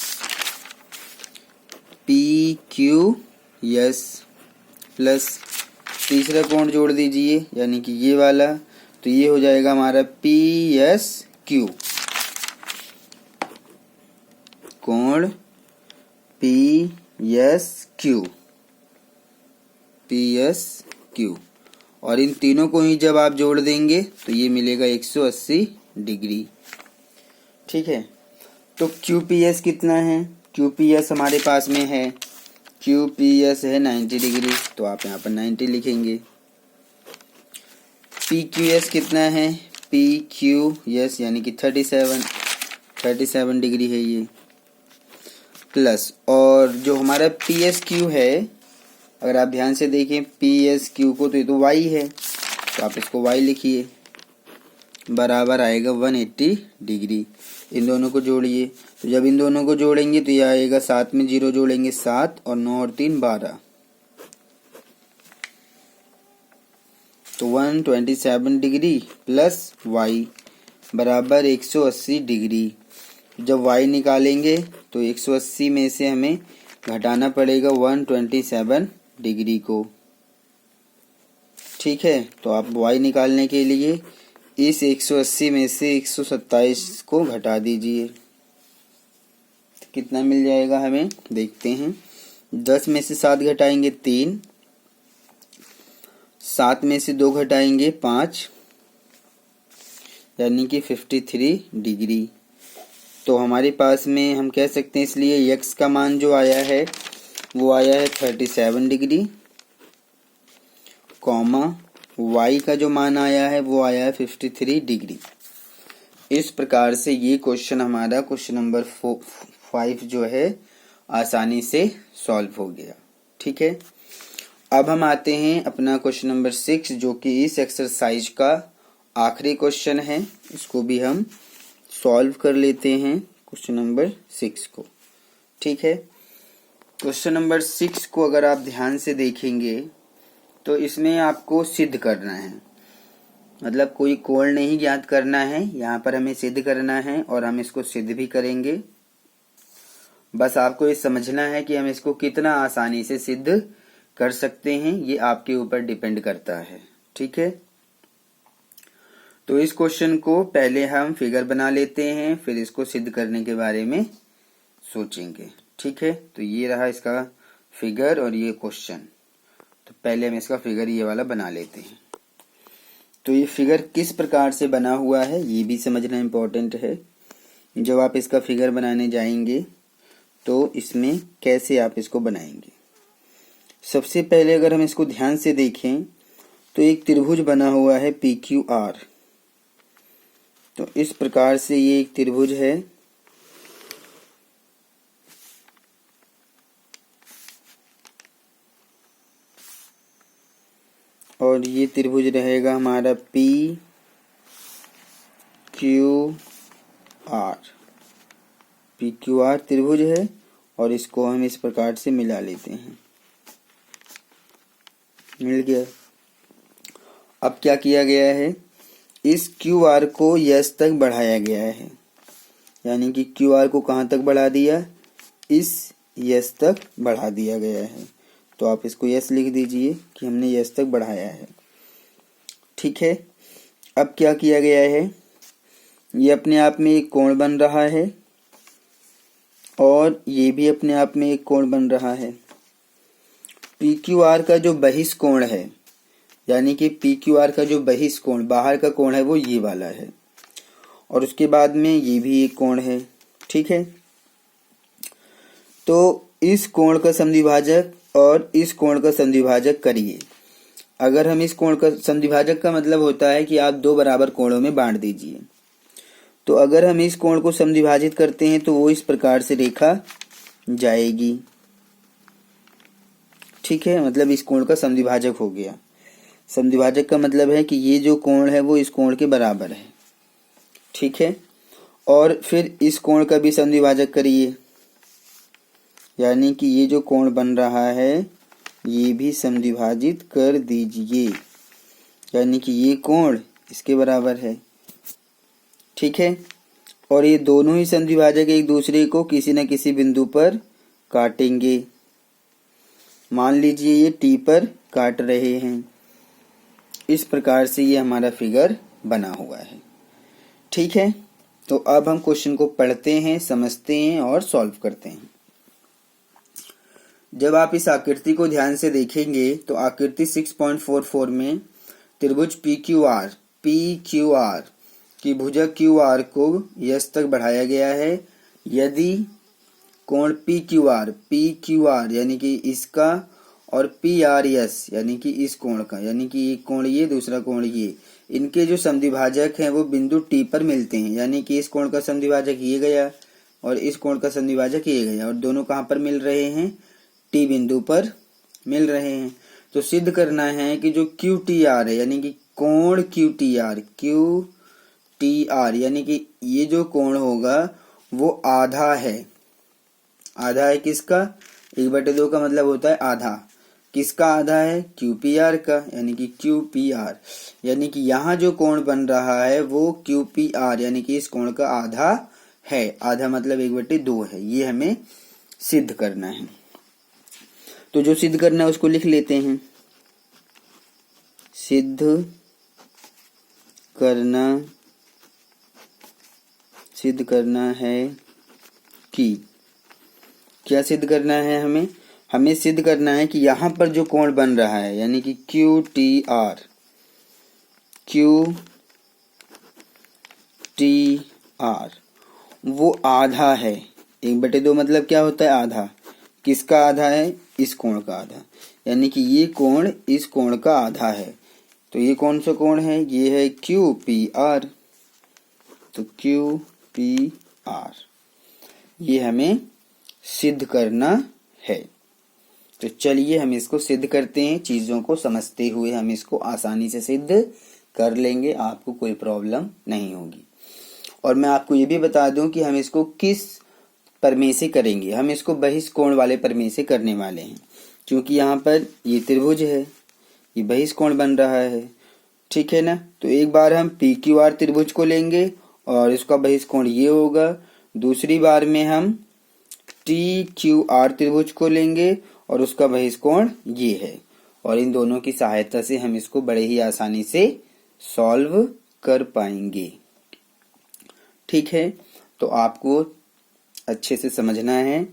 प्लस तीसरा कोण जोड़ दीजिए, यानी कि ये वाला, तो ये हो जाएगा हमारा PSQ। कोण PSQ और इन तीनों को ही जब आप जोड़ देंगे तो ये मिलेगा 180 डिग्री। ठीक है, तो QPS कितना है? QPS हमारे पास में है, QPS है 90 डिग्री, तो आप यहाँ पर 90 लिखेंगे। PQS कितना है? PQS यानी कि 37 डिग्री है ये, प्लस और जो हमारा PSQ है, अगर आप ध्यान से देखें PSQ को, तो ये तो Y है, तो आप इसको Y लिखिए, बराबर आएगा 180 डिग्री। इन दोनों को जोड़िए, तो जब इन दोनों को जोड़ेंगे तो ये आएगा, 7 में 0 जोड़ेंगे 7 और 9 और 3 12, तो 127 डिग्री प्लस Y बराबर 180 डिग्री। जब Y निकालेंगे तो 180 में से हमें घटाना पड़ेगा 127 डिग्री को। ठीक है, तो आप Y निकालने के लिए इस 180 में से 127 को घटा दीजिए, तो कितना मिल जाएगा हमें, देखते हैं। 10 में से 7 घटाएंगे 3, 7 में से 2 घटाएंगे 5, यानी कि 53 डिग्री। तो हमारे पास में हम कह सकते हैं, इसलिए x का मान जो आया है वो आया है 37 डिग्री, कॉमा y का जो मान आया है वो आया है 53 डिग्री। इस प्रकार से ये क्वेश्चन हमारा क्वेश्चन नंबर 5 जो है आसानी से सॉल्व हो गया। ठीक है, अब हम आते हैं अपना क्वेश्चन नंबर 6, जो कि इस एक्सरसाइज का आखिरी क्वेश्चन है। इसको भी हम सॉल्व कर लेते हैं, क्वेश्चन नंबर 6 को। ठीक है, क्वेश्चन नंबर 6 को अगर आप ध्यान से देखेंगे तो इसमें आपको सिद्ध करना है, मतलब कोई कोण नहीं ज्ञात करना है, यहाँ पर हमें सिद्ध करना है और हम इसको सिद्ध भी करेंगे। बस आपको ये समझना है कि हम इसको कितना आसानी से सिद्ध कर सकते हैं, ये आपके ऊपर डिपेंड करता है। ठीक है, तो इस क्वेश्चन को पहले हम फिगर बना लेते हैं, फिर इसको सिद्ध करने के बारे में सोचेंगे। ठीक है, तो ये रहा इसका फिगर और ये क्वेश्चन। तो पहले हम इसका फिगर ये वाला बना लेते हैं। तो ये फिगर किस प्रकार से बना हुआ है ये भी समझना इम्पोर्टेंट है। जब आप इसका फिगर बनाने जाएंगे तो इसमें कैसे आप इसको बनाएंगे। सबसे पहले अगर हम इसको ध्यान से देखें तो एक त्रिभुज बना हुआ है PQR। तो इस प्रकार से ये एक त्रिभुज है, और ये त्रिभुज रहेगा हमारा PQR त्रिभुज है, और इसको हम इस प्रकार से मिला लेते हैं। मिल गया। अब क्या किया गया है, इस QR को यस तक बढ़ाया गया है, यानी कि QR को कहाँ तक बढ़ा दिया, इस यस तक बढ़ा दिया गया है। तो आप इसको यस लिख दीजिए कि हमने यस तक बढ़ाया है। ठीक है, अब क्या किया गया है, ये अपने आप में एक कोण बन रहा है और ये भी अपने आप में एक कोण बन रहा है। PQR का जो बहिष कोण है, यानी कि PQR का जो बहिष कोण बाहर का कोण है वो ये वाला है, और उसके बाद में ये भी एक कोण है। ठीक है, तो इस कोण का समद्विभाजक और इस कोण का समद्विभाजक करिए। अगर हम इस कोण का समद्विभाजक का मतलब होता है कि आप दो बराबर कोणों में बांट दीजिए। तो अगर हम इस कोण को समद्विभाजित करते हैं तो वो इस प्रकार से रेखा जाएगी। ठीक है, मतलब इस कोण का समद्विभाजक हो गया। समद्विभाजक का मतलब है कि ये जो कोण है वो इस कोण के बराबर है। ठीक है, और फिर इस कोण का भी समद्विभाजक करिए, यानी कि ये जो कोण बन रहा है ये भी समद्विभाजित कर दीजिए, यानी कि ये कोण इसके बराबर है। ठीक है, और ये दोनों ही समद्विभाजक एक दूसरे को किसी न किसी बिंदु पर काटेंगे। मान लीजिए ये T पर काट रहे हैं। इस प्रकार से ये हमारा फिगर बना हुआ है। ठीक है, तो अब हम क्वेश्चन को पढ़ते हैं, समझते हैं और सॉल्व करते हैं। जब आप इस आकृति को ध्यान से देखेंगे तो आकृति 6.44 में त्रिभुज PQR की भुजा QR को यस तक बढ़ाया गया है यदि कोण PQR यानी कि इसका और PRS यानी कि इस कोण का, यानी कि एक कोण ये दूसरा कोण ये, इनके जो समद्विभाजक हैं वो बिंदु T पर मिलते हैं। यानी कि इस कोण का समद्विभाजक ये गया और इस कोण का समद्विभाजक ये गया और दोनों कहाँ पर मिल रहे हैं? T बिंदु पर मिल रहे हैं। तो सिद्ध करना है कि जो QTR है यानी कि कोण QTR यानी कि ये जो कोण होगा वो आधा है। आधा है किसका? 1/2 का मतलब होता है आधा। किसका आधा है? QPR का, यानी कि QPR यानी कि यहाँ जो कोण बन रहा है वो QPR यानी कि इस कोण का आधा है। आधा मतलब 1/2 है। ये हमें सिद्ध करना है। तो जो सिद्ध करना है उसको लिख लेते हैं। सिद्ध करना है कि, क्या सिद्ध करना है हमें? हमें सिद्ध करना है कि यहाँ पर जो कोण बन रहा है यानी कि QTR वो आधा है। 1/2 मतलब क्या होता है? आधा। किसका आधा है? इस कोण का आधा। यानी कि ये कोण इस कोण का आधा है। तो ये कौन सा कोण है? ये है QPR। तो QPR ये हमें सिद्ध करना है। तो चलिए हम इसको सिद्ध करते हैं। चीजों को समझते हुए हम इसको आसानी से सिद्ध कर लेंगे, आपको कोई प्रॉब्लम नहीं होगी। और मैं आपको ये भी बता दूं कि हम इसको किस प्रमेय से करेंगे। हम इसको बहिष्कोण वाले प्रमेय से करने वाले हैं, क्योंकि यहाँ पर ये त्रिभुज है, ये बहिष्कोण बन रहा है, ठीक है ना। तो एक बार हम PQR त्रिभुज को लेंगे और इसका बहिष्कोण ये होगा। दूसरी बार में हम TQR त्रिभुज को लेंगे और उसका बहिष्कोण ये है। और इन दोनों की सहायता से हम इसको बड़े ही आसानी से सॉल्व कर पाएंगे। ठीक है, तो आपको अच्छे से समझना है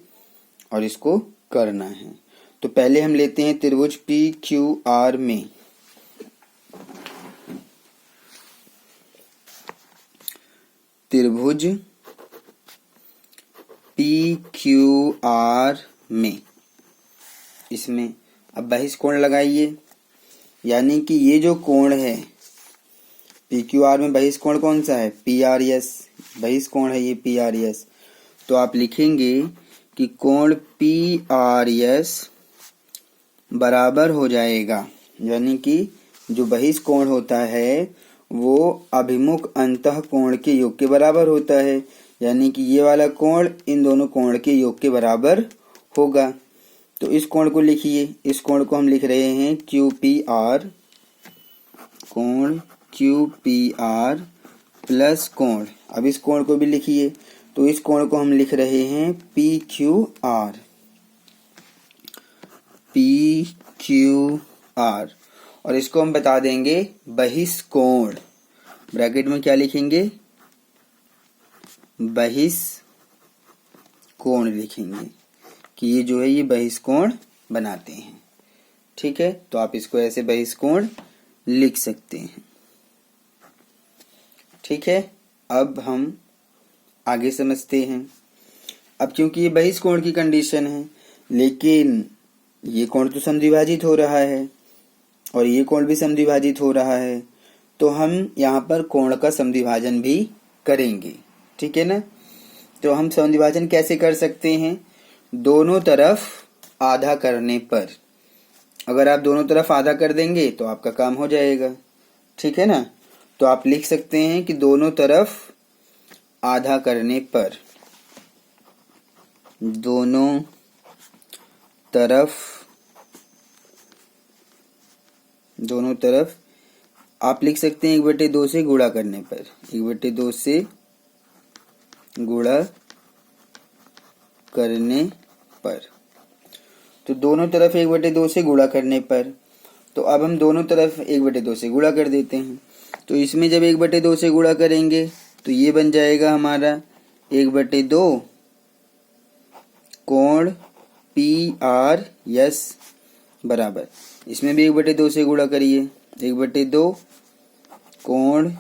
और इसको करना है। तो पहले हम लेते हैं त्रिभुज PQR में। त्रिभुज PQR में इसमें अब बहिष्कोण लगाइए। यानी कि ये जो कोण है PQR में, बहिष्कोण कौन सा है? PRS बहिष्कोण है ये PRS। तो आप लिखेंगे कि कोण PRS बराबर हो जाएगा, यानी कि जो बहिष्कोण होता है वो अभिमुख अंतः कोण के योग के बराबर होता है। यानी कि ये वाला कोण इन दोनों कोण के योग के बराबर होगा। तो इस कोण को लिखिए। इस कोण को हम लिख रहे हैं QPR, कोण QPR प्लस कोण, अब इस कोण को भी लिखिए। तो इस कोण को हम लिख रहे हैं PQR और इसको हम बता देंगे बहिष्कोण। ब्रैकेट में क्या लिखेंगे? बहिष्कोण लिखेंगे कि ये जो है ये बहिष्कोण बनाते हैं। ठीक है, तो आप इसको ऐसे बहिष्कोण लिख सकते हैं। ठीक है, अब हम आगे समझते हैं। अब क्योंकि ये बहिष्कोण की कंडीशन है, लेकिन ये कोण तो समद्विभाजित हो रहा है और ये कोण भी समद्विभाजित हो रहा है, तो हम यहाँ पर कोण का समद्विभाजन भी करेंगे। ठीक है ना। तो हम समद्विभाजन कैसे कर सकते हैं? दोनों तरफ आधा करने पर। अगर आप दोनों तरफ आधा कर देंगे तो आपका काम हो जाएगा। ठीक है ना। तो आप लिख सकते हैं कि दोनों तरफ आधा करने पर, दोनों तरफ आप लिख सकते हैं 1/2 से गुणा करने पर। 1/2 से गुणा करने पर, तो दोनों तरफ 1/2 से गुणा करने पर। तो अब हम दोनों तरफ 1/2 से गुणा कर देते हैं। तो इसमें जब 1/2 से गुणा करेंगे तो ये बन जाएगा हमारा 1/2 कोण PRS बराबर, इसमें भी 1/2 से गुणा करिए 1/2 कोण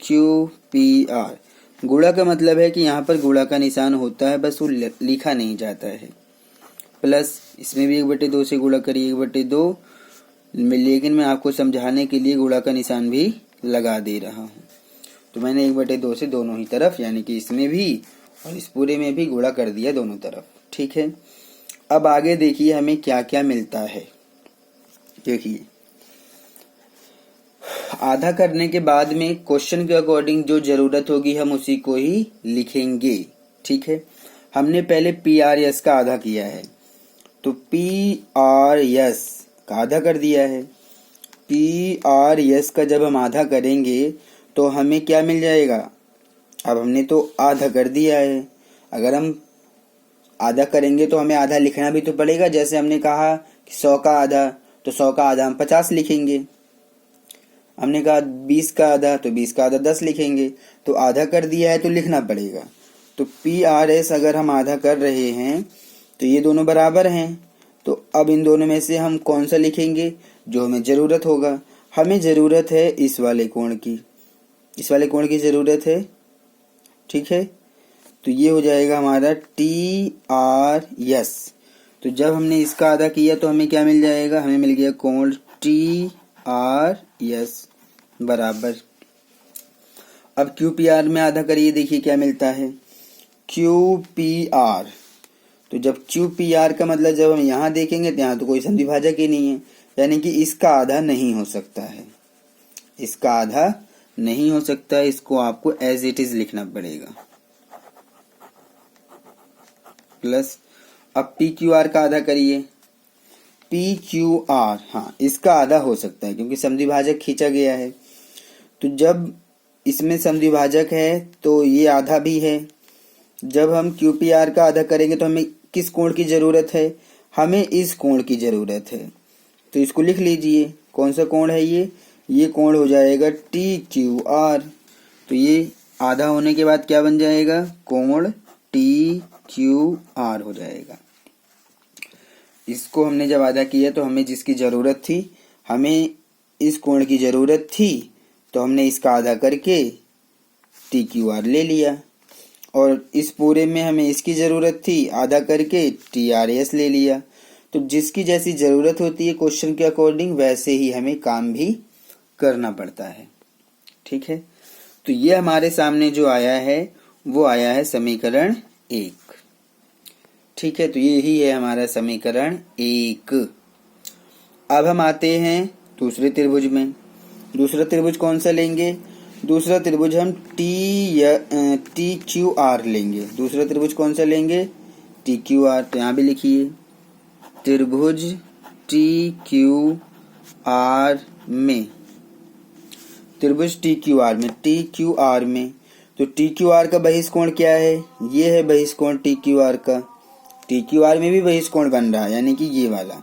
QPR। गुणा का मतलब है कि यहाँ पर गुणा का निशान होता है, बस वो लिखा नहीं जाता है। प्लस इसमें भी 1/2 से गुणा करिए 1/2, लेकिन मैं आपको समझाने के लिए गुणा का निशान भी लगा दे रहा हूँ। तो मैंने 1/2 से दोनों ही तरफ, यानी कि इसमें भी और इस पूरे में भी गुणा कर दिया दोनों तरफ। ठीक है, अब आगे देखिए हमें क्या क्या मिलता है। देखिए आधा करने के बाद में क्वेश्चन के अकॉर्डिंग जो जरूरत होगी हम उसी को ही लिखेंगे। ठीक है, हमने पहले PRS का आधा किया है, तो PRS का आधा कर दिया है। PRS का जब हम आधा करेंगे तो हमें क्या मिल जाएगा। अब हमने तो आधा कर दिया है, अगर हम आधा करेंगे तो हमें आधा लिखना भी तो पड़ेगा। जैसे हमने कहा कि 100 का आधा, तो 100 का आधा हम 50 लिखेंगे। हमने कहा 20 का आधा, तो 20 का आधा 10 लिखेंगे। तो आधा कर दिया है तो लिखना पड़ेगा। तो PRS अगर हम आधा कर रहे हैं तो ये दोनों बराबर हैं। तो अब इन दोनों में से हम कौन सा लिखेंगे जो हमें ज़रूरत होगा। हमें ज़रूरत है इस वाले कोण की, इस वाले कोण की ज़रूरत है। ठीक है, तो ये हो जाएगा हमारा TRS। तो जब हमने इसका आधा किया तो हमें क्या मिल जाएगा, हमें मिल गया कोण TRS बराबर। अब QPR में आधा करिए, देखिए क्या मिलता है QPR। तो जब QPR का मतलब जब हम यहाँ देखेंगे तो यहाँ तो कोई संधिभाजक ही नहीं है, यानी कि इसका आधा नहीं हो सकता है, इसका आधा नहीं हो सकता है। इसको आपको एज इट इज लिखना पड़ेगा। प्लस अब PQR का आधा करिए, PQR, हाँ इसका आधा हो सकता है क्योंकि समद्विभाजक खींचा गया है। तो जब इसमें समद्विभाजक है तो ये आधा भी है। जब हम QPR का आधा करेंगे तो हमें किस कोण की ज़रूरत है, हमें इस कोण की ज़रूरत है। तो इसको लिख लीजिए, कौन सा कोण है ये कोण हो जाएगा TQR। तो ये आधा होने के बाद क्या बन जाएगा, कोण TQR हो जाएगा। इसको हमने जब आधा किया तो हमें जिसकी ज़रूरत थी, हमें इस कोण की ज़रूरत थी, तो हमने इसका आधा करके TQR ले लिया। और इस पूरे में हमें इसकी ज़रूरत थी, आधा करके TRS ले लिया। तो जिसकी जैसी ज़रूरत होती है क्वेश्चन के अकॉर्डिंग, वैसे ही हमें काम भी करना पड़ता है। ठीक है, तो ये हमारे सामने जो आया है वो आया है समीकरण 1। ठीक है, तो यही है हमारा समीकरण 1। अब हम आते हैं दूसरे त्रिभुज में। दूसरा त्रिभुज कौन सा लेंगे, दूसरा त्रिभुज हम TQR लेंगे। दूसरा त्रिभुज कौन सा लेंगे, TQR। तो यहाँ भी लिखिए त्रिभुज TQR में, त्रिभुज TQR में तो TQR का बहिष्कोण क्या है, ये है बहिष्कोण TQR का। TQR में भी बहिष्कोण बन रहा है, यानी कि ये वाला।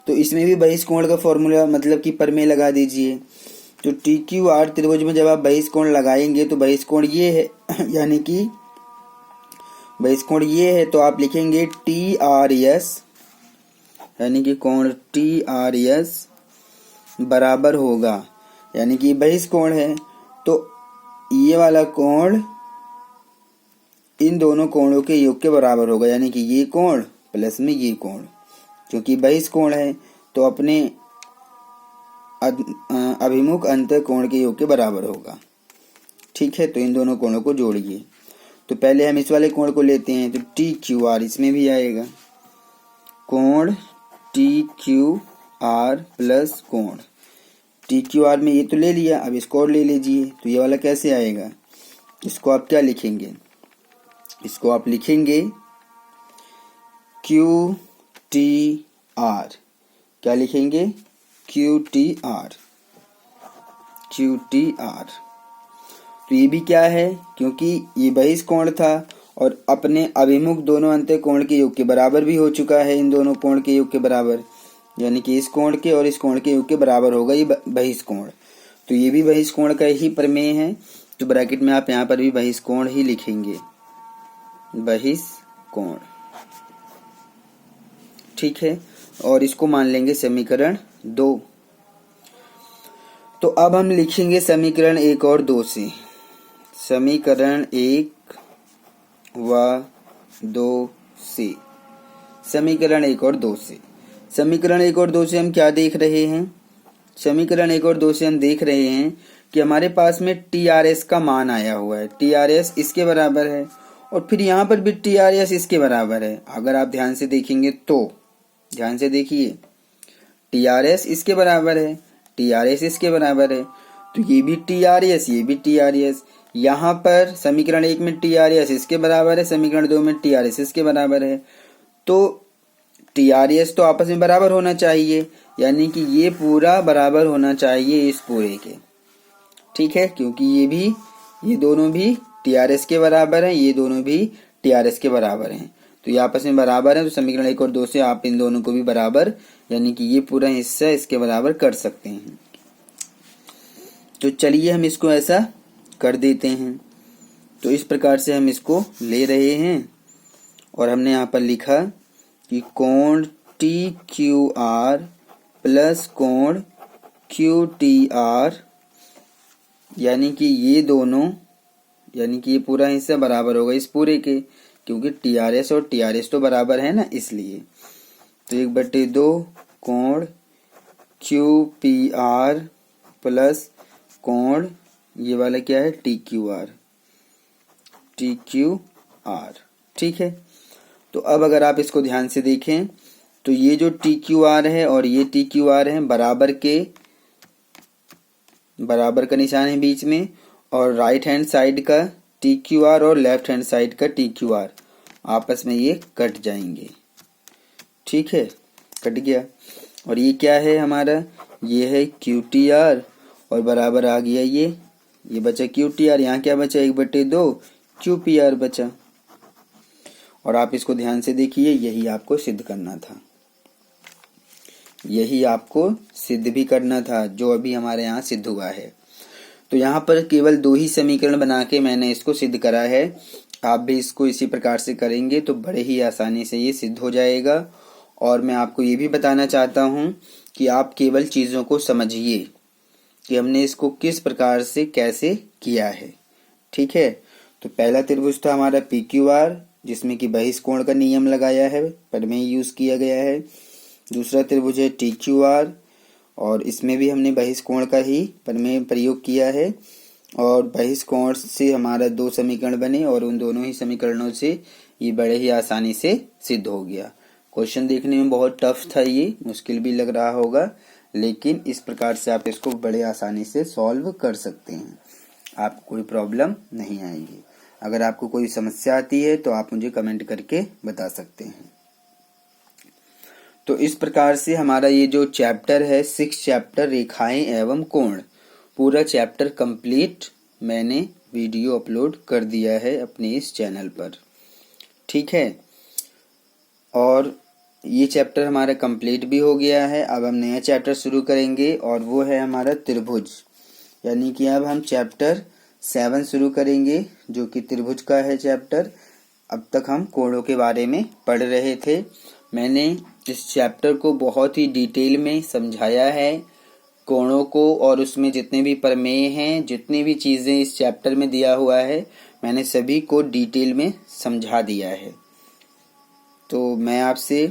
तो इसमें भी बहिष्कोण का फॉर्मूला मतलब कि प्रमेय लगा दीजिए। तो TQR त्रिभुज में जब आप बहिष्कोण लगाएंगे तो बहिष्कोण ये है यानी कि बहिष्कोण ये है, तो आप लिखेंगे TRS, यानी कि कोण TRS बराबर होगा, यानी कि बहिष्कोण है तो ये वाला कोण इन दोनों कोणों के योग के बराबर होगा, यानी कि ये कोण प्लस में ये कोण। क्योंकि बहिष्कोण है तो अपने अभिमुख अंतर कोण के योग के बराबर होगा। ठीक है, तो इन दोनों कोणों को जोड़िए। तो पहले हम इस वाले कोण को लेते हैं, तो TQR इसमें भी आएगा, कोण TQR प्लस कोण TQR में ये तो ले लिया, अब इसको और ले लीजिए। तो ये वाला कैसे आएगा, इसको आप क्या लिखेंगे, इसको आप लिखेंगे QTR। क्या लिखेंगे, QTR। तो ये भी क्या है, क्योंकि ये बहिष्कोण था और अपने अभिमुख दोनों अंतर कोण के योग के बराबर भी हो चुका है, इन दोनों कोण के योग के बराबर, यानी कि इस कोण के और इस कोण के योग के बराबर होगा ये बहिष्कोण। तो ये भी बहिष्कोण का ही प्रमेय है। तो ब्रैकेट में आप यहाँ पर भी बहिष्कोण ही लिखेंगे, बहिष्कोण। ठीक है, और इसको मान लेंगे समीकरण 2। तो अब हम लिखेंगे समीकरण 1 और 2 से। समीकरण 1 व 2 से। समीकरण 1 और 2 से। समीकरण 1 और 2 से हम क्या देख रहे हैं? समीकरण 1 और 2 से हम देख रहे हैं कि हमारे पास में TRS का मान आया हुआ है। TRS इसके बराबर है और फिर यहाँ पर भी TRS इसके बराबर है। अगर आप ध्यान से देखेंगे तो ध्यान से देखिए, TRS इसके बराबर है, TRS इसके बराबर है, तो ये भी TRS, ये भी TRS। यहाँ पर समीकरण 1 में TRS इसके बराबर है, समीकरण 2 में TRS इसके बराबर है, तो TRS तो आपस में बराबर होना चाहिए, यानी कि ये पूरा बराबर होना चाहिए इस पूरे के। ठीक है, क्योंकि ये दोनों भी TRS के बराबर हैं, ये दोनों भी TRS के बराबर हैं, तो ये आपस में बराबर है। तो समीकरण 1 और 2 से आप इन दोनों को भी बराबर, यानी कि ये पूरा हिस्सा इसके बराबर कर सकते हैं। तो चलिए हम इसको ऐसा कर देते हैं। तो इस प्रकार से हम इसको ले रहे हैं और हमने यहाँ पर लिखा कि कोण TQR प्लस कोण QTR, यानी कि ये दोनों, यानी कि ये पूरा हिस्सा बराबर होगा इस पूरे के, क्योंकि TRS और TRS तो बराबर है ना, इसलिए। तो 1/2 कोण QPR प्लस कोण ये वाला क्या है TQR। ठीक है। तो अब अगर आप इसको ध्यान से देखें तो ये जो TQR है और ये TQR है, बराबर का निशान है बीच में, और राइट हैंड साइड का TQR और लेफ्ट हैंड साइड का TQR आपस में ये कट जाएंगे। ठीक है, कट गया। और ये क्या है हमारा, ये है QTR और बराबर आ गया ये बचा QTR। यहाँ क्या बचा, 1/2 QPR बचा। और आप इसको ध्यान से देखिए, यही आपको सिद्ध करना था, यही आपको सिद्ध भी करना था, जो अभी हमारे यहाँ सिद्ध हुआ है। तो यहाँ पर केवल 2 ही समीकरण बना के मैंने इसको सिद्ध करा है। आप भी इसको इसी प्रकार से करेंगे तो बड़े ही आसानी से ये सिद्ध हो जाएगा। और मैं आपको ये भी बताना चाहता हूँ कि आप केवल चीज़ों को समझिए कि हमने इसको किस प्रकार से कैसे किया है। ठीक है, तो पहला त्रिभुज था हमारा PQR, जिसमें कि बहिष्कोण का नियम लगाया है, प्रमेय यूज किया गया है। दूसरा त्रिभुज है TQR और इसमें भी हमने बहिष्कोण का ही प्रमेय प्रयोग किया है, और बहिष्कोण से हमारा 2 समीकरण बने और उन दोनों ही समीकरणों से ये बड़े ही आसानी से सिद्ध हो गया। क्वेश्चन देखने में बहुत टफ था, ये मुश्किल भी लग रहा होगा, लेकिन इस प्रकार से आप इसको बड़े आसानी से सॉल्व कर सकते हैं, आपको कोई प्रॉब्लम नहीं आएगी। अगर आपको कोई समस्या आती है तो आप मुझे कमेंट करके बता सकते हैं। तो इस प्रकार से हमारा ये जो चैप्टर है 6 चैप्टर रेखाएं एवं कोण, पूरा चैप्टर कंप्लीट मैंने वीडियो अपलोड कर दिया है अपने इस चैनल पर। ठीक है, और ये चैप्टर हमारा कंप्लीट भी हो गया है। अब हम नया चैप्टर शुरू करेंगे और वो है हमारा त्रिभुज, यानी कि अब हम चैप्टर 7 शुरू करेंगे, जो कि त्रिभुज का है चैप्टर। अब तक हम कोणों के बारे में पढ़ रहे थे। मैंने इस चैप्टर को बहुत ही डिटेल में समझाया है, कोणों को, और उसमें जितने भी प्रमेय हैं, जितनी भी चीज़ें इस चैप्टर में दिया हुआ है, मैंने सभी को डिटेल में समझा दिया है। तो मैं आपसे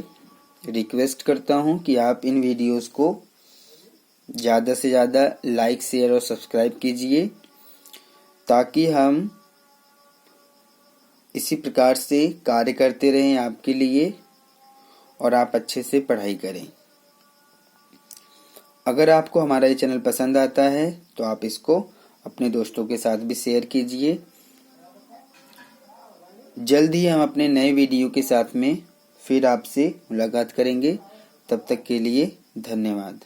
रिक्वेस्ट करता हूं कि आप इन वीडियोस को ज़्यादा से ज़्यादा लाइक, शेयर और सब्सक्राइब कीजिए, ताकि हम इसी प्रकार से कार्य करते रहें आपके लिए और आप अच्छे से पढ़ाई करें। अगर आपको हमारा ये चैनल पसंद आता है तो आप इसको अपने दोस्तों के साथ भी शेयर कीजिए। जल्द ही हम अपने नए वीडियो के साथ में फिर आपसे मुलाकात करेंगे। तब तक के लिए धन्यवाद।